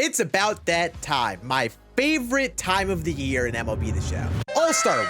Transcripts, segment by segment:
It's about that time. My favorite time of the year in MLB The Show. All-Star Week.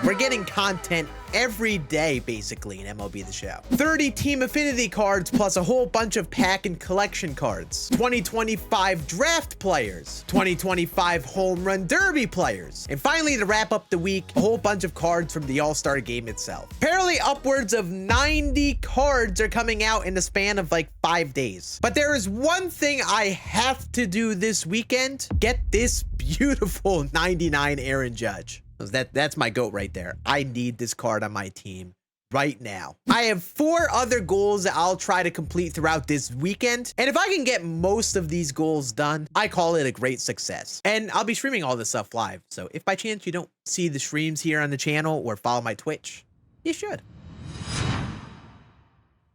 We're getting content every day, basically, in MLB The Show. 30 team affinity cards, plus a whole bunch of pack and collection cards. 2025 draft players. 2025 home run derby players. And finally, to wrap up the week, a whole bunch of cards from the All-Star Game itself. Apparently, upwards of 90 cards are coming out in the span of like 5 days. But there is one thing I have to do this weekend. Get this beautiful 99 Aaron Judge. That's my GOAT right there. I need this card on my team right now. I have 4 other goals that I'll try to complete throughout this weekend. And if I can get most of these goals done, I call it a great success. And I'll be streaming all this stuff live. So if by chance you don't see the streams here on the channel or follow my Twitch, you should.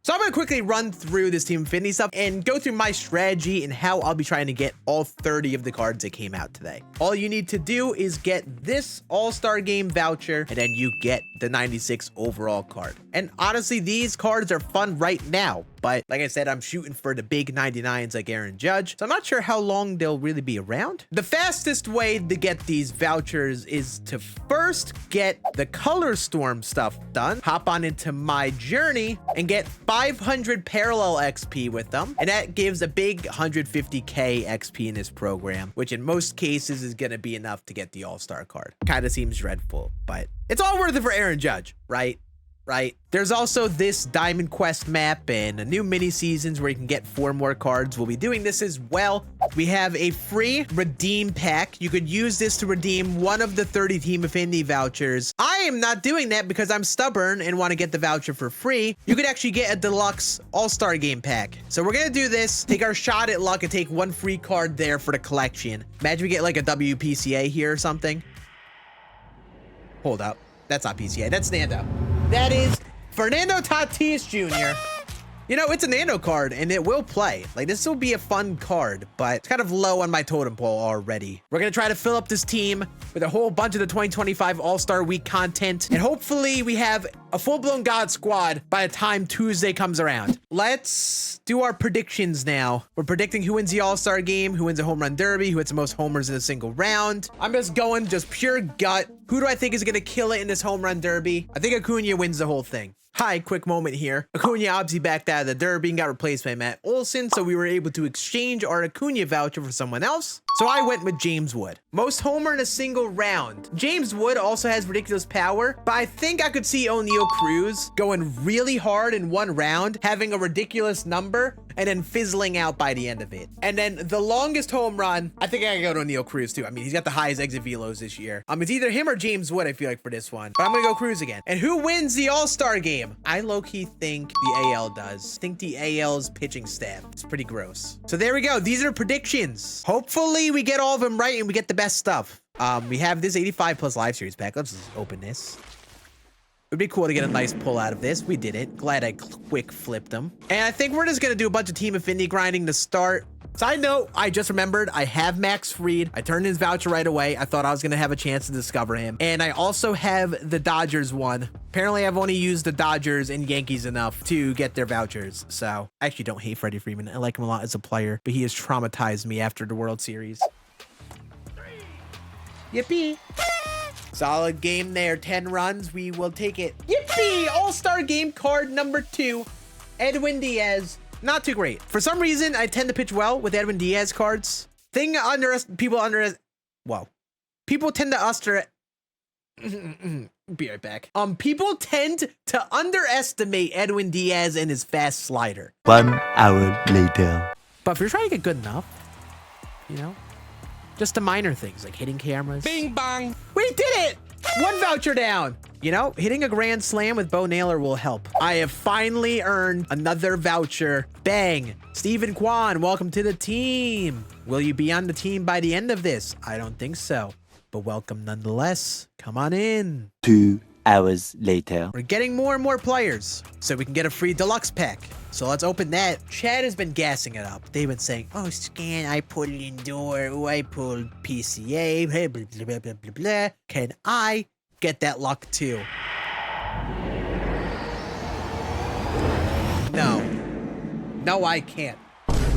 So I'm going to quickly run through this team affinity stuff and go through my strategy and how I'll be trying to get all 30 of the cards that came out today. All you need to do is get this All-Star Game voucher, and then you get the 96 overall card. And honestly, these cards are fun right now. But like I said, I'm shooting for the big 99s like Aaron Judge. So I'm not sure how long they'll really be around. The fastest way to get these vouchers is to first get the Color Storm stuff done. Hop on into my journey and get 500 parallel XP with them. And that gives a big 150k XP in this program, which in most cases is going to be enough to get the All-Star card. Kind of seems dreadful, but it's all worth it for Aaron Judge, right? There's also this Diamond Quest map and a new mini seasons where you can get 4 more cards. We'll be doing this as well. We have a free redeem pack. You could use this to redeem one of the 30 team affinity vouchers. I am not doing that because I'm stubborn and want to get the voucher for free. You could actually get a deluxe All-Star Game pack. So we're going to do this, take our shot at luck and take 1 free card there for the collection. Imagine we get like a WPCA here or something. Hold up. That's not PCA. That's Nando. That is Fernando Tatis Jr. You know, it's a Nano card, and it will play. Like, this will be a fun card, but it's kind of low on my totem pole already. We're going to try to fill up this team with a whole bunch of the 2025 All-Star Week content, and hopefully we have a full-blown God squad by the time Tuesday comes around. Let's do our predictions now. We're predicting who wins the All-Star Game, who wins the home run derby, who hits the most homers in a single round. I'm just going just pure gut. Who do I think is going to kill it in this home run derby? I think Acuna wins the whole thing. Hi, quick moment here. Acuna obviously backed out of the derby and got replaced by Matt Olson, so we were able to exchange our Acuna voucher for someone else. So I went with James Wood. Most homer in a single round. James Wood also has ridiculous power, but I think I could see O'Neal Cruz going really hard in 1 round, having a ridiculous number, and then fizzling out by the end of it. And then the longest home run, I think I can go to O'Neal Cruz too. I mean, he's got the highest exit velos this year. It's either him or James Wood, I feel like, for this one. But I'm gonna go Cruz again. And who wins the All-Star Game? I low-key think the AL does. I think the AL's pitching staff. It's pretty gross. So there we go. These are predictions. Hopefully we get all of them right and we get the best stuff. We have this 85 plus live series pack. Let's just open this. It'd be cool to get a nice pull out of this. We did it. Glad I quick flipped them. And I think we're just going to do a bunch of team affinity grinding to start. Side note, I just remembered I have Max Fried. I turned his voucher right away. I thought I was going to have a chance to discover him. And I also have the Dodgers one. Apparently, I've only used the Dodgers and Yankees enough to get their vouchers. So I actually don't hate Freddie Freeman. I like him a lot as a player, but he has traumatized me after the World Series. Yippee. Solid game there. 10 runs. We will take it. Yippee! All-Star Game card number 2. Edwin Diaz. Not too great. For some reason, I tend to pitch well with Edwin Diaz cards. People tend to be right back. People tend to underestimate Edwin Diaz and his fast slider. 1 hour later. But if you're trying to get good enough, you know, just the minor things like hitting cameras. Bing bong. We did it! 1 voucher down. You know, hitting a grand slam with Bo Naylor will help. I have finally earned another voucher. Bang. Stephen Kwan, welcome to the team. Will you be on the team by the end of this? I don't think so, but welcome nonetheless. Come on in. 2 hours later. We're getting more and more players so we can get a free deluxe pack. So let's open that. Chad has been gassing it up. They've been saying, oh, Scann, I pulled indoor. Oh, I pulled PCA. Blah, blah, blah, blah, blah, blah. Can I get that luck too? No. No, I can't.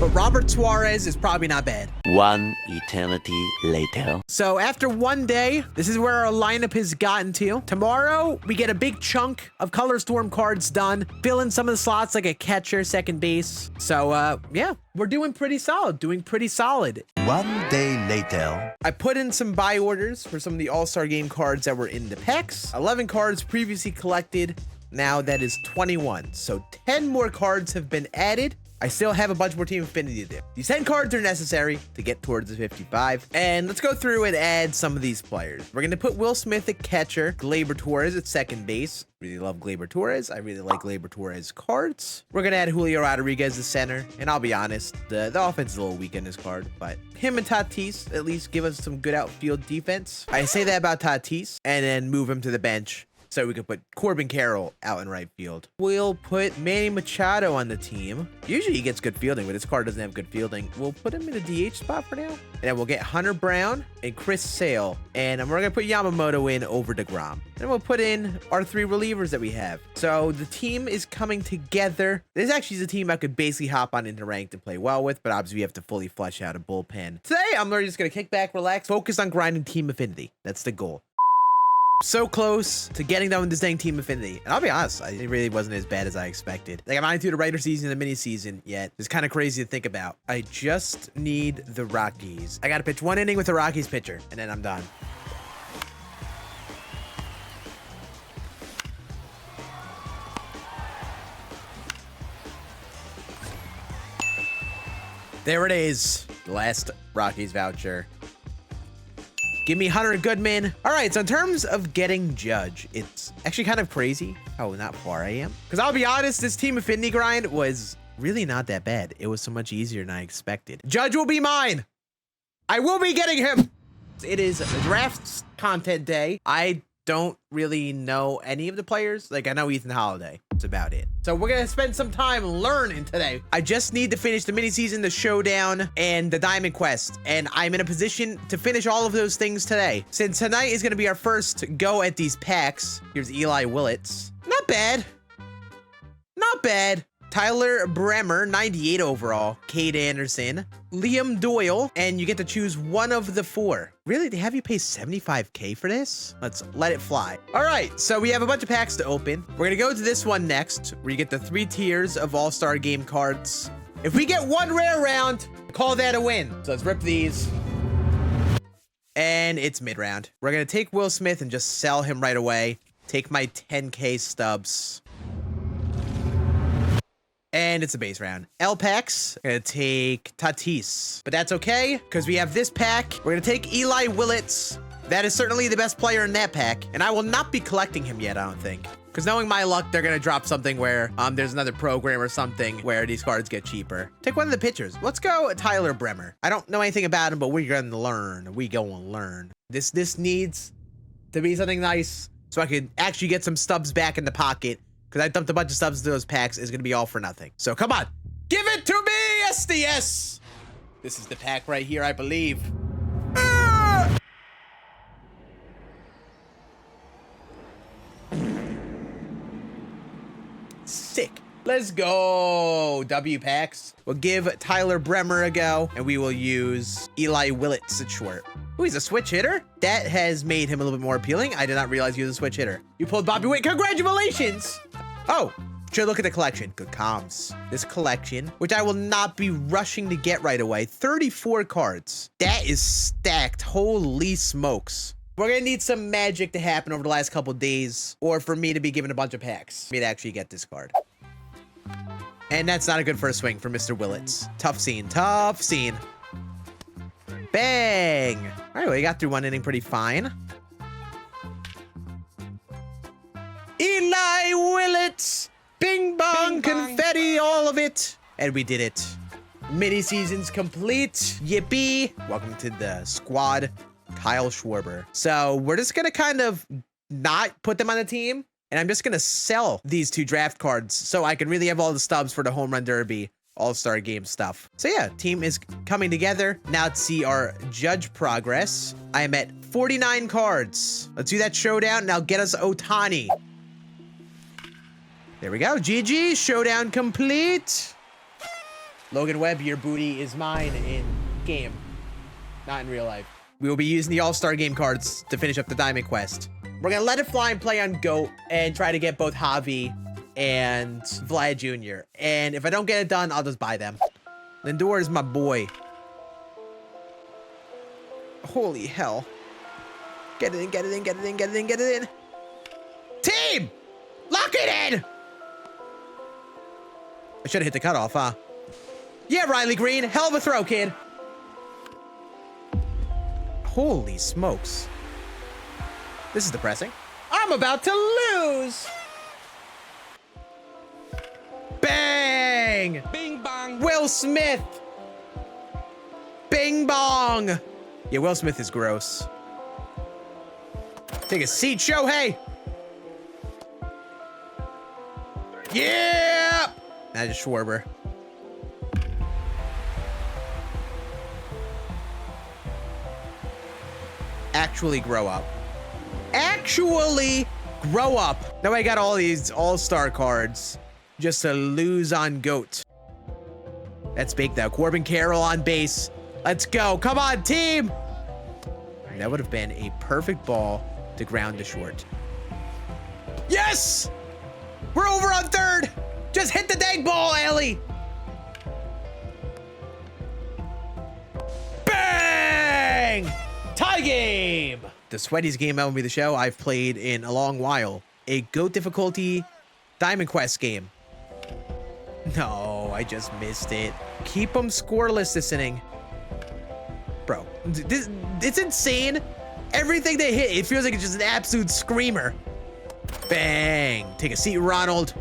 but Robert Suarez is probably not bad. One eternity later. So after one day, this is where our lineup has gotten to. Tomorrow, we get a big chunk of Color Storm cards done. Fill in some of the slots like a catcher, second base. So yeah, we're doing pretty solid. One day later. I put in some buy orders for some of the All-Star Game cards that were in the packs. 11 cards previously collected. Now that is 21. So 10 more cards have been added. I still have a bunch more Team Affinity to do. These 10 cards are necessary to get towards the 55. And let's go through and add some of these players. We're going to put Will Smith at catcher, Gleyber Torres at second base. Really love Gleyber Torres. I really like Gleyber Torres cards. We're going to add Julio Rodriguez as center. And I'll be honest, the offense is a little weak in this card. But him and Tatis at least give us some good outfield defense. I say that about Tatis and then move him to the bench, so we could put Corbin Carroll out in right field. We'll put Manny Machado on the team. Usually he gets good fielding, but this card doesn't have good fielding. We'll put him in a DH spot for now. And then we'll get Hunter Brown and Chris Sale. And we're going to put Yamamoto in over DeGrom. And we'll put in our 3 relievers that we have. So the team is coming together. This actually is a team I could basically hop on into ranked and play well with, but obviously we have to fully flesh out a bullpen. Today, I'm literally just going to kick back, relax, focus on grinding Team Affinity. That's the goal. So close to getting done with this dang Team Affinity. And I'll be honest, it really wasn't as bad as I expected. Like, I'm not into the regular season and the mini season yet. It's kind of crazy to think about. I just need the Rockies. I got to pitch 1 inning with the Rockies pitcher, and then I'm done. There it is. The last Rockies voucher. Give me Hunter Goodman. All right, so in terms of getting Judge, it's actually kind of crazy how not far I am. Because I'll be honest, this Team Affinity grind was really not that bad. It was so much easier than I expected. Judge will be mine. I will be getting him. It is a draft content day. I don't really know any of the players. Like, I know Ethan Holiday. That's about it. So we're going to spend some time learning today. I just need to finish the mini season, the showdown, and the diamond quest. And I'm in a position to finish all of those things today. Since tonight is going to be our first go at these packs. Here's Eli Willits. Not bad. Not bad. Tyler Bremer, 98 overall. Cade Anderson, Liam Doyle, and you get to choose one of the 4. Really? They have you pay $75K for this? Let's let it fly. All right, so we have a bunch of packs to open. We're gonna go to this one next, where you get the 3 tiers of All-Star Game cards. If we get 1 rare round, call that a win. So let's rip these. And it's mid-round. We're gonna take Will Smith and just sell him right away. Take my 10K stubs. And it's a base round. L-Packs, gonna take Tatis. But that's okay, because we have this pack. We're gonna take Eli Willits. That is certainly the best player in that pack. And I will not be collecting him yet, I don't think. Because knowing my luck, they're gonna drop something where there's another program or something where these cards get cheaper. Take one of the pitchers. Let's go Tyler Bremer. I don't know anything about him, but we're gonna learn. We gonna learn. This needs to be something nice so I could actually get some stubs back in the pocket. Because I dumped a bunch of stubs into those packs. Is going to be all for nothing. So come on. Give it to me, SDS. This is the pack right here, I believe. Sick. Let's go. W packs. We'll give Tyler Bremer a go. And we will use Eli Willits at short. Oh, he's a switch hitter? That has made him a little bit more appealing. I did not realize he was a switch hitter. You pulled Bobby Witt. Congratulations. Oh, should look at the collection. Good comms. This collection, which I will not be rushing to get right away. 34 cards. That is stacked. Holy smokes. We're going to need some magic to happen over the last couple days, or for me to be given a bunch of packs for me to actually get this card. And that's not a good first swing for Mr. Willits. Tough scene. Tough scene. Bang. All right, well, you got through 1 inning pretty fine. Eli Willits. Bing bong, confetti, all of it. And we did it. Mini season's complete. Yippee. Welcome to the squad, Kyle Schwarber. So we're just going to kind of not put them on the team. And I'm just going to sell these 2 draft cards so I can really have all the stubs for the home run derby All-Star Game stuff. So yeah, team is coming together. Now let's see our judge progress. I am at 49 cards. Let's do that showdown. Now get us Ohtani. There we go. GG. Showdown complete. Logan Webb, your booty is mine in game, not in real life. We will be using the All-Star Game cards to finish up the Diamond Quest. We're gonna let it fly and play on GOAT and try to get both Javi and Vlad Jr. And if I don't get it done, I'll just buy them. Lindor is my boy. Holy hell. Get it in, get it in, get it in, get it in, get it in. Team! Lock it in! I should have hit the cutoff, huh? Yeah, Riley Green. Hell of a throw, kid. Holy smokes. This is depressing. I'm about to lose. Bang! Bing bong. Will Smith. Bing bong. Yeah, Will Smith is gross. Take a seat, Shohei. Yeah! Now just Schwarber. Actually grow up. Actually grow up. Now I got all these all-star cards just to lose on GOAT. That's big though. Corbin Carroll on base. Let's go. Come on, team. That would have been a perfect ball to ground to short. Yes! We're over on third. Just hit the dang ball, Ellie. Bang! Tie game. The sweatiest game MLB The Show I've played in a long while. A GOAT difficulty Diamond Quest game. No, I just missed it. Keep them scoreless this inning. Bro, it's insane. Everything they hit, it feels like it's just an absolute screamer. Bang. Take a seat, Ronald.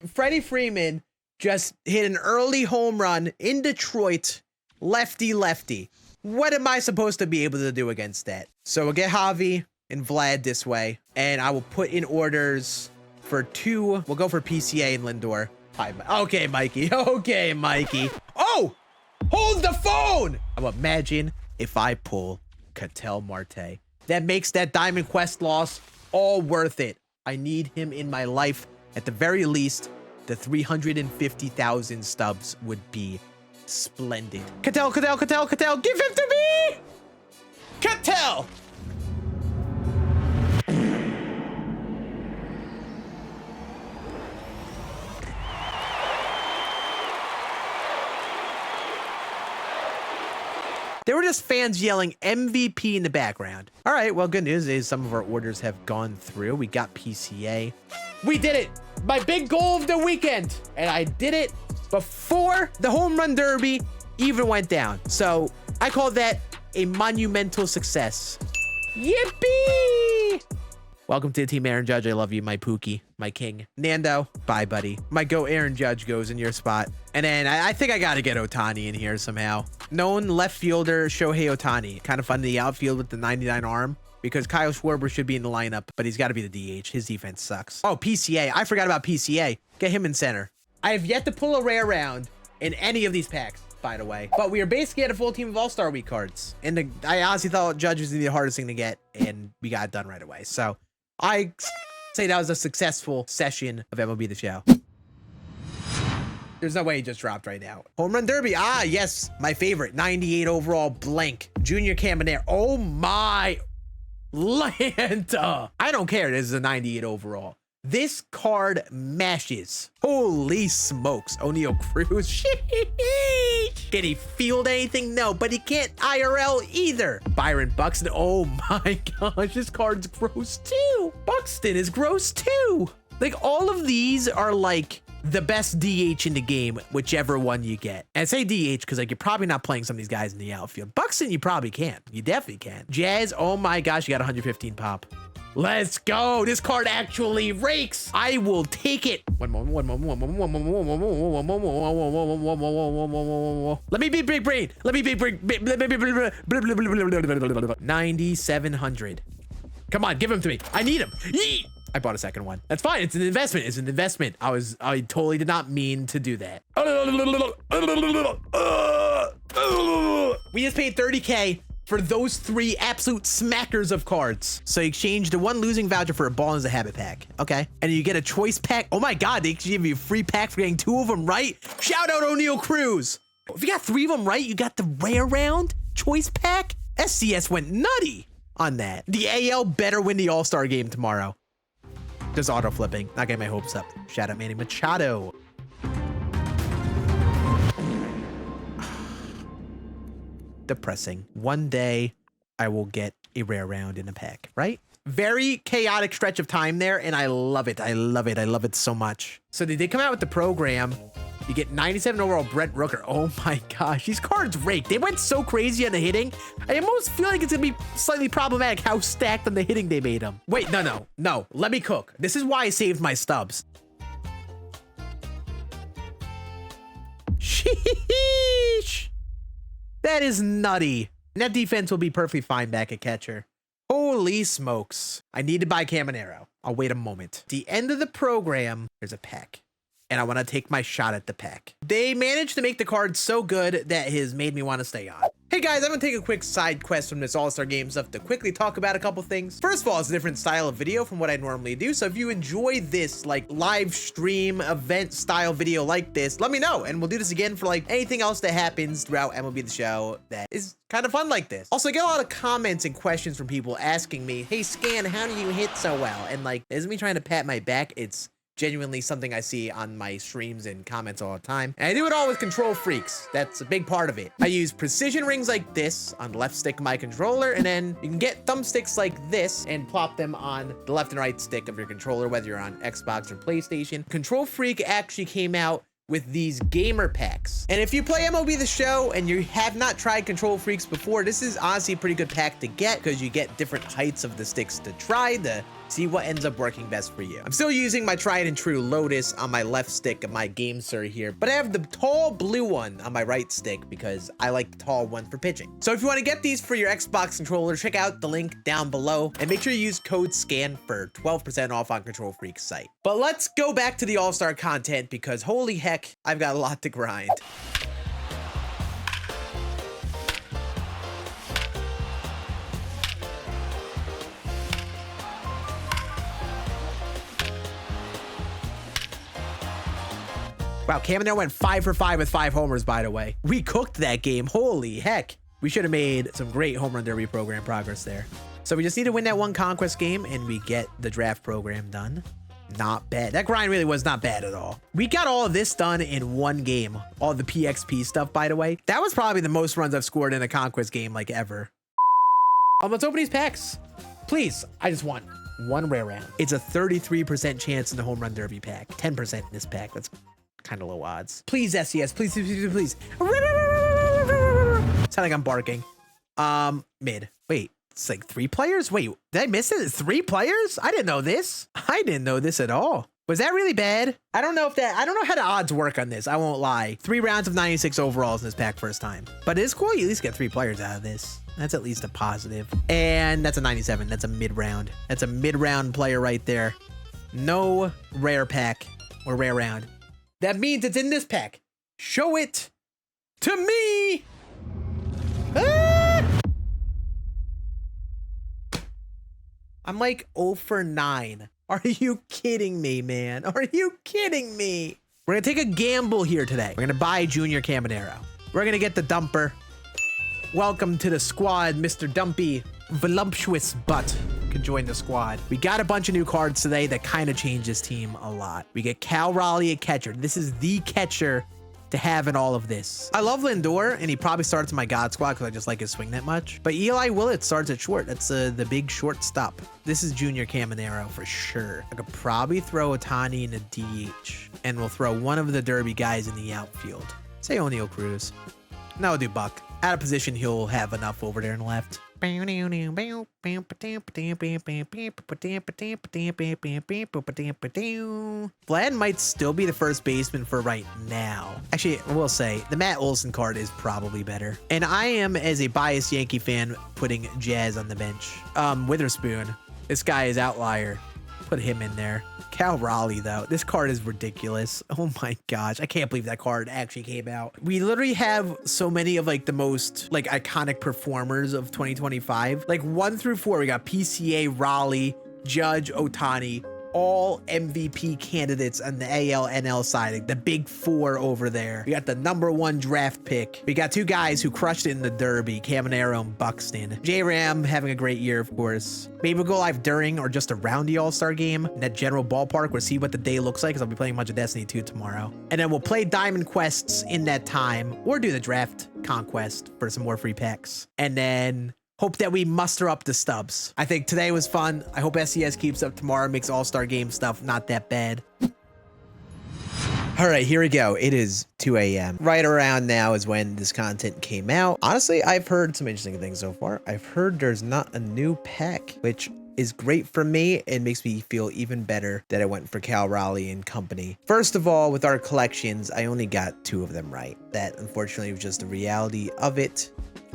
Freddie Freeman just hit an early home run in Detroit. Lefty. What am I supposed to be able to do against that? So we'll get Javi and Vlad this way, and I will put in orders for 2. We'll go for PCA and Lindor. Hi, okay, Mikey. Okay, Mikey. Oh, hold the phone. Now imagine if I pull Ketel Marte. That makes that Diamond Quest loss all worth it. I need him in my life. At the very least, the 350,000 stubs would be splendid. Ketel, give him to me! Ketel! There were just fans yelling MVP in the background. All right, well, good news is some of our orders have gone through. We got PCA. We did it! My big goal of the weekend! And I did it before the home run derby even went down. So I call that a monumental success. Yippee! Welcome to the team, Aaron Judge. I love you, my Pookie, my king. Nando, bye, buddy. My go Aaron Judge goes in your spot. And then I think I got to get Ohtani in here somehow. Known left fielder Shohei Ohtani. Kind of fun in the outfield with the 99 arm. Because Kyle Schwarber should be in the lineup, but he's got to be the DH. His defense sucks. Oh, PCA. I forgot about PCA. Get him in center. I have yet to pull a rare round in any of these packs, by the way. But we are basically at a full team of All-Star Week cards. And I honestly thought Judge was the hardest thing to get, and we got it done right away. So I say that was a successful session of MLB The Show. There's no way he just dropped right now. Home Run Derby. Ah, yes. My favorite. 98 overall blank. Junior Caminero. Oh, my Lanta. I don't care. This is a 98 overall. This card mashes. Holy smokes. O'Neal Cruz. Sheesh. Can he field anything? No, but he can't IRL either. Byron Buxton. Oh my gosh, this card's gross too. Buxton is gross too. Like, all of these are like the best DH in the game, whichever one you get. And I say DH because, like, you're probably not playing some of these guys in the outfield. Buxton, you probably can. You definitely can. Jazz, oh my gosh, you got 115 pop. Let's go. This card actually rakes. I will take it. One more. Let me be big brain. 9,700. Come on, give him to me. I need him. Yeet. I bought a second one. That's fine. It's an investment. It's an investment. I totally did not mean to do that. We just paid 30K for those 3 absolute smackers of cards. So you exchange the 1 losing voucher for a ball as a habit pack. Okay. And you get a choice pack. Oh my God, they actually give you a free pack for getting 2 of them right. Shout out O'Neal Cruz. If you got 3 of them right, you got the rare round choice pack. SCS went nutty on that. The AL better win the All-Star game tomorrow. Just auto flipping. Not getting my hopes up. Shout out Manny Machado. Depressing. One day I will get a rare round in a pack, right? Very chaotic stretch of time there, and I love it. I love it. I love it so much. So they did come out with the program. You get 97 overall Brent Rooker. Oh my gosh, these cards rake. They went so crazy on the hitting. I almost feel like it's gonna be slightly problematic how stacked on the hitting they made them. Wait, no. Let me cook. This is why I saved my stubs. Sheesh. That is nutty. And that defense will be perfectly fine back at catcher. Holy smokes. I need to buy Caminero. I'll wait a moment. At the end of the program, there's a pack. And I want to take my shot at the pack. They managed to make the card so good that has made me want to stay on. Hey guys, I'm gonna take a quick side quest from this All-Star Game stuff to quickly talk about a couple things. First of all, it's a different style of video from what I normally do. So if you enjoy this like live stream event style video like this, let me know. And we'll do this again for like anything else that happens throughout MLB The Show that is kind of fun like this. Also, I get a lot of comments and questions from people asking me, hey Scan, how do you hit so well? And like, it isn't me trying to pat my back. It's genuinely something I see on my streams and comments all the time. And I do it all with control freaks. That's a big part of it. I use precision rings like this on the left stick of my controller, and then you can get thumbsticks like this and plop them on the left and right stick of your controller, whether you're on Xbox or PlayStation. Control Freak actually came out with these gamer packs. And if you play MLB The Show and you have not tried Control Freaks before, this is honestly a pretty good pack to get because you get different heights of the sticks to try to see what ends up working best for you. I'm still using my tried and true Lotus on my left stick of my Game Sir here, but I have the tall blue one on my right stick because I like the tall one for pitching. So if you want to get these for your Xbox controller, check out the link down below and make sure you use code SCAN for 12% off on Control Freak's site. But let's go back to the All-Star content because holy heck, I've got a lot to grind. Wow, Caminero went 5 for 5 with 5 homers, by the way. We cooked that game. Holy heck. We should have made some great home run derby program progress there. So we just need to win that one conquest game and we get the draft program done. Not bad. That grind really was not bad at all. We got all of this done in one game. All the PXP stuff, by the way. That was probably the most runs I've scored in a conquest game like ever. Let's open these packs. Please, I just want one rare round. It's a 33% chance in the home run derby pack. 10% in this pack. That's kind of low odds. Please, SCS. Please, please, please, please. Sound like I'm barking. Mid. Wait, it's like 3 players? Wait, did I miss it? 3 players? I didn't know this. I didn't know this at all. Was that really bad? I don't know how the odds work on this. I won't lie. 3 rounds of 96 overalls in this pack first time. But it's cool. You at least get 3 players out of this. That's at least a positive. And that's a 97. That's a mid-round. That's a mid-round player right there. No rare pack or rare round. That means it's in this pack. Show it to me. Ah! I'm like 0 for 9. Are you kidding me, man? Are you kidding me? We're going to take a gamble here today. We're going to buy Junior Caminero. We're going to get the dumper. Welcome to the squad, Mr. Dumpy. Voluptuous butt could join the squad. We got a bunch of new cards today that kind of change this team a lot. We get Cal Raleigh at catcher. This is the catcher to have in all of this. I love Lindor, and he probably starts in my God squad because I just like his swing that much. But Eli Willett starts at short. That's the big shortstop. This is Junior Caminero for sure. I could probably throw Ohtani in a DH, and we'll throw one of the Derby guys in the outfield. Say O'Neal Cruz. No, we'll do Buck. Out of position, he'll have enough over there in the left. Vlad might still be the first baseman for right now. Actually, I will say the Matt Olson card is probably better. And I am, as a biased Yankee fan, putting Jazz on the bench. Witherspoon. This guy is outlier. Put him in there. Cal Raleigh, though. This card is ridiculous. Oh my gosh. I can't believe that card actually came out. We literally have so many of like the most like iconic performers of 2025. Like 1 through 4, we got PCA, Raleigh, Judge, Otani, all MVP candidates on the AL/NL side, like the big 4 over there. We got the #1 draft pick. We got 2 guys who crushed it in the Derby, Caminero and Buxton. J-Ram having a great year, of course. Maybe we'll go live during or just around the All-Star game in that general ballpark. We'll see what the day looks like, because I'll be playing a bunch of Destiny 2 tomorrow. And then we'll play Diamond Quests in that time, or do the draft conquest for some more free packs. And then hope that we muster up the stubs. I think today was fun. I hope SCS keeps up tomorrow, makes All-Star Game stuff not that bad. All right, here we go. It is 2 a.m. Right around now is when this content came out. Honestly, I've heard some interesting things so far. I've heard there's not a new pack, which is great for me and makes me feel even better that I went for Cal Raleigh and company. First of all, with our collections, I only got 2 of them right. That unfortunately was just the reality of it.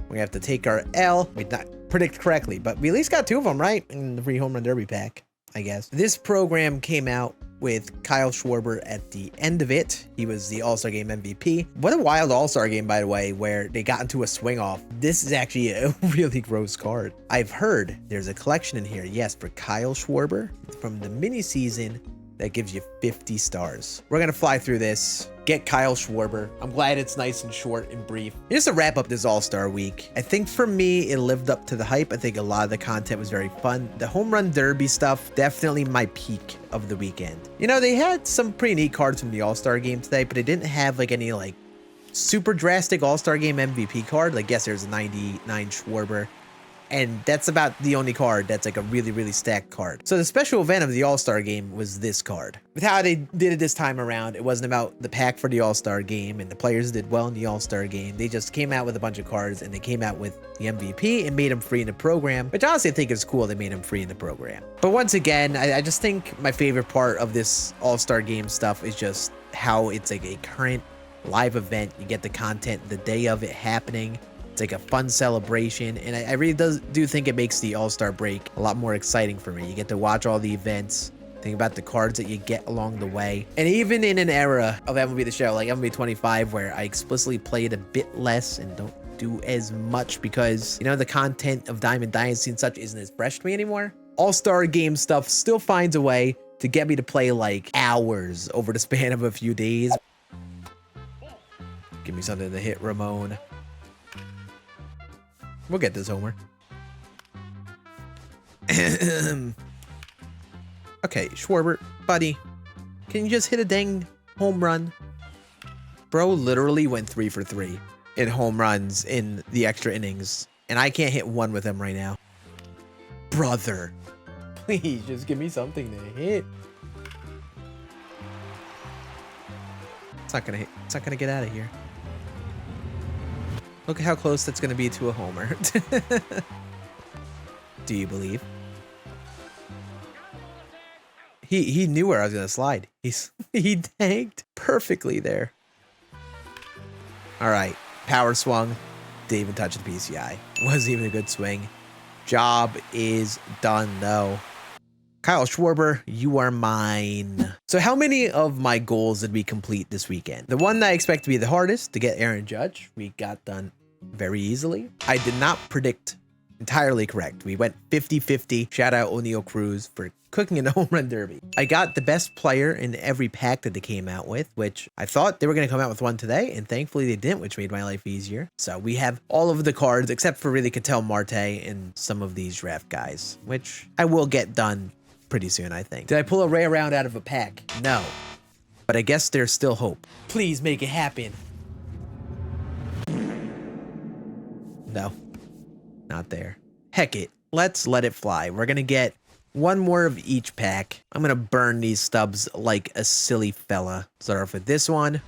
We have to take our L. We did not predict correctly, but we at least got 2 of them right in the free home run derby pack, I guess. This program came out with Kyle Schwarber at the end of it. He was the All-Star Game MVP. What a wild All-Star Game, by the way, where they got into a swing off. This is actually a really gross card. I've heard there's a collection in here, yes, for Kyle Schwarber from the mini season that gives you 50 stars. We're gonna fly through this, get Kyle Schwarber. I'm glad it's nice and short and brief. Just to wrap up this All-Star week, I think for me, it lived up to the hype. I think a lot of the content was very fun. The home run derby stuff, definitely my peak of the weekend. You know, they had some pretty neat cards from the All-Star game today, but they didn't have like any like super drastic All-Star game MVP card. Like, yes, there's a 99 Schwarber, and that's about the only card that's like a really, really stacked card. So the special event of the All-Star game was this card. With how they did it this time around, it wasn't about the pack for the All-Star game and the players did well in the All-Star game. They just came out with a bunch of cards and they came out with the MVP and made them free in the program, which honestly I think is cool they made them free in the program. But once again, I just think my favorite part of this All-Star game stuff is just how it's like a current live event. You get the content the day of it happening. It's like a fun celebration, and I really do think it makes the All-Star break a lot more exciting for me. You get to watch all the events, think about the cards that you get along the way. And even in an era of MLB The Show, like MLB 25, where I explicitly played a bit less and don't do as much because, you know, the content of Diamond Dynasty and such isn't as fresh to me anymore, All-Star Game stuff still finds a way to get me to play like hours over the span of a few days. Give me something to hit, Ramon. We'll get this homer. Okay, Schwarber, buddy, can you just hit a dang home run? Bro literally went 3 for 3 in home runs in the extra innings, and I can't hit one with him right now. Brother, please just give me something to hit. It's not gonna hit. It's not gonna get out of here. Look at how close that's going to be to a homer. Do you believe? He knew where I was going to slide. He tanked perfectly there. All right. Power swung. Didn't even touch the PCI. Wasn't even a good swing. Job is done, though. Kyle Schwarber, you are mine. So how many of my goals did we complete this weekend? The one that I expect to be the hardest, to get Aaron Judge, we got done very easily. I did not predict entirely correct. We went 50-50. Shout out O'Neal Cruz for cooking in the home run derby. I got the best player in every pack that they came out with, which I thought they were going to come out with one today, and thankfully they didn't, which made my life easier. So we have all of the cards except for really Ketel Marte and some of these draft guys, which I will get done pretty soon, I think. Did I pull a Ray Around out of a pack? No. But I guess there's still hope. Please make it happen. No. Not there. Heck it. Let's let it fly. We're gonna get one more of each pack. I'm gonna burn these stubs like a silly fella. Start off with this one.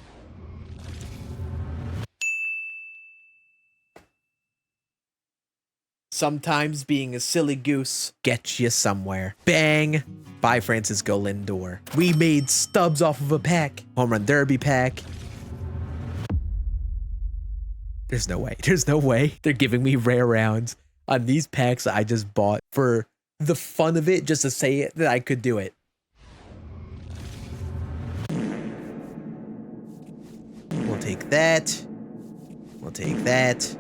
Sometimes being a silly goose gets you somewhere. Bang. Bye, Francisco Lindor. We made stubs off of a pack. Home run derby pack. There's no way. There's no way. They're giving me rare rounds on these packs I just bought for the fun of it, just to say it, that I could do it. take that. We'll take that.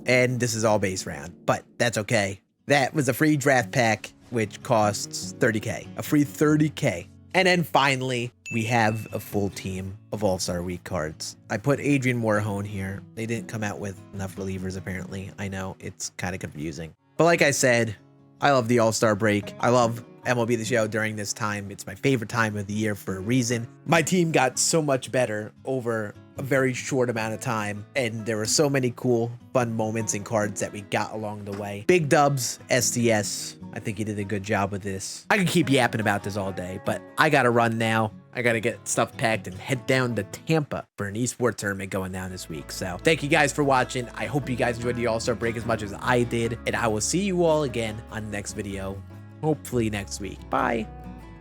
And this is all base round, but that's okay. That was a free draft pack, which costs 30K, a free 30K. And then finally, we have a full team of All-Star Week cards. I put Adrian Warhone here. They didn't come out with enough relievers, apparently. I know, it's kind of confusing. But like I said, I love the All-Star break. I love MLB The Show during this time. It's my favorite time of the year for a reason. My team got so much better over a very short amount of time, and there were so many cool, fun moments and cards that we got along the way. Big dubs, SDS. I think he did a good job with this. I could keep yapping about this all day, but I gotta run now. I gotta get stuff packed and head down to Tampa for an esports tournament going down this week. So thank you guys for watching. I hope you guys enjoyed the All-Star break as much as I did, and I will see you all again on the next video, hopefully next week. Bye.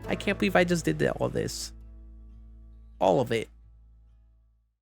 I can't believe I just did all this. All of it.